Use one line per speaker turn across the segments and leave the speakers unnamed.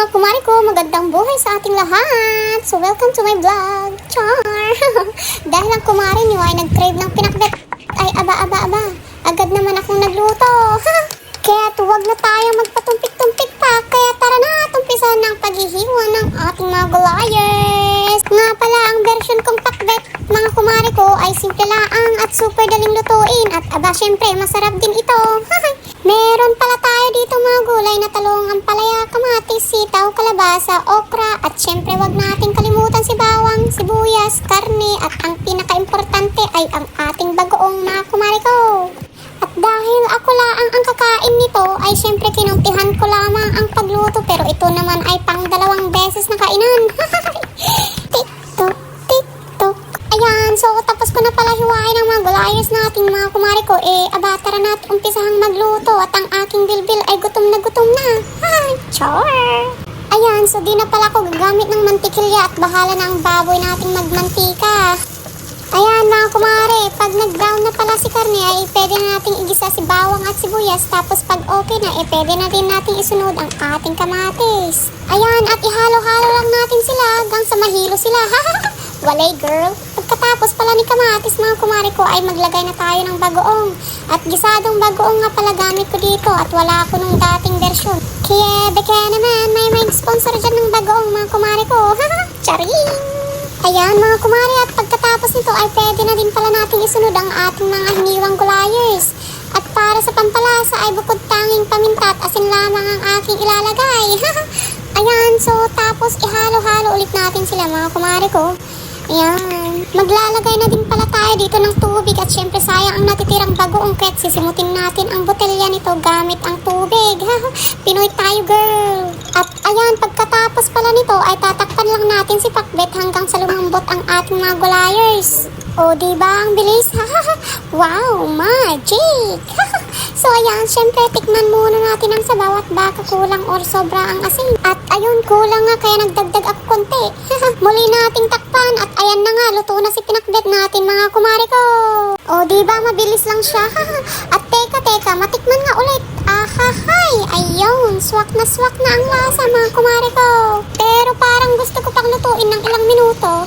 mga kumari ko, magandang buhay sa ating lahat. So welcome to my vlog. Char! Dahil ang kumari niyo ay nag-crave ng pinakbet, ay aba. Agad naman akong nagluto. Kaya huwag na tayo magpatumpik-tumpik pa. Kaya tara na at umpisa ng paghihiwa ng ating mga gulayers. Nga pala, ang version kong pakbet, mga kumari ko, ay simple laang at super daling lutuin. At syempre, masarap din ito. Meron pala tayo dito mga gulay na talong, ampalaya, kamatis, sitaw, kalabasa, okra, at syempre wag nating kalimutan si bawang, sibuyas, karne, at ang pinaka-importante ay ang ating bagoong mga kumari ko. At dahil ako laang ang kakain nito, ay syempre kinumpihan ko lamang ang pagluto, pero ito naman ay pang 2 beses na kainan. TikTok, TikTok. Ayan, so tapos ko na pala hiwain ang mga gulayers natin mga kumari ko. Tara na at umpisahang magluto at ang aking bilbil ay gutom na. Char! Ayan, so di na pala ako gagamit ng mantikilya at bahala na ang baboy nating magmantika. Ayan mga kumare, pag nag-brown na pala si karne ay pwede na nating igisa si bawang at sibuyas. Tapos pag okay na, pwede na din nating isunod ang ating kamatis. Ayan, at ihalo-halo lang natin sila hanggang sa mahilo sila. Walay girl. Pagkatapos pala ni kamatis mga kumare ko ay maglagay na tayo ng bagoong. At gisadong bagoong nga pala gamit ko dito at wala ako nung dating versyon. Kaya naman may sponsor dyan ng bagoong mga kumare ko. Charing! Ayan mga kumare, at pagkatapos nito ay pwede na din pala natin isunod ang ating mga hiniwang gulayers. At para sa pampalasa ay bukod tanging paminta at asin lamang ang aking ilalagay. Ayan, so tapos ihalo-halo ulit natin sila mga kumare ko. Ayan, maglalagay na din pala tayo dito ng tubig at syempre sayang ang natitirang bagoong kaya sisimutin natin ang botelya nito gamit ang tubig. Pinoy tayo girl. At ayan, pagkatapos pala nito ay tatakpan lang natin si pakbet hanggang sa lumambot ang ating mga gulayers. O diba ang bilis? Wow, magic! So ayan, syempre tikman muna natin ang sabaw at baka kulang or sobra ang asin. At ayun, kulang nga kaya nagdagdag ako konti. Muli nating takpan at ayan na nga, luto na si pinakbet natin mga kumari ko. O diba mabilis lang siya? At teka, matikman nga ulit. Ahahay, ayun, swak na ang lasa mga kumari ko. Pero parang gusto ko pang lutuin ng ilang minuto.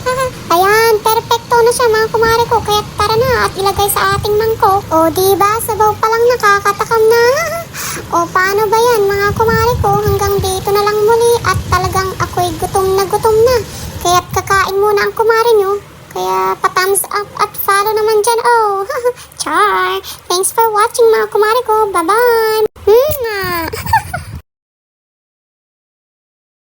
Ayan, perfecto na siya mga kumari ko. Kaya tara na at ilagay sa ating mangkok. O diba, sabaw pa lang nakakatakam na. O paano ba yan mga kumari ko? Hanggang dito na lang muli at talagang ako'y gutom na. Kaya't kakain muna ang kumari nyo. Kaya pa-thumbs up at follow naman dyan. Oh, char! Thanks for watching mga kumari ko. Bye-bye!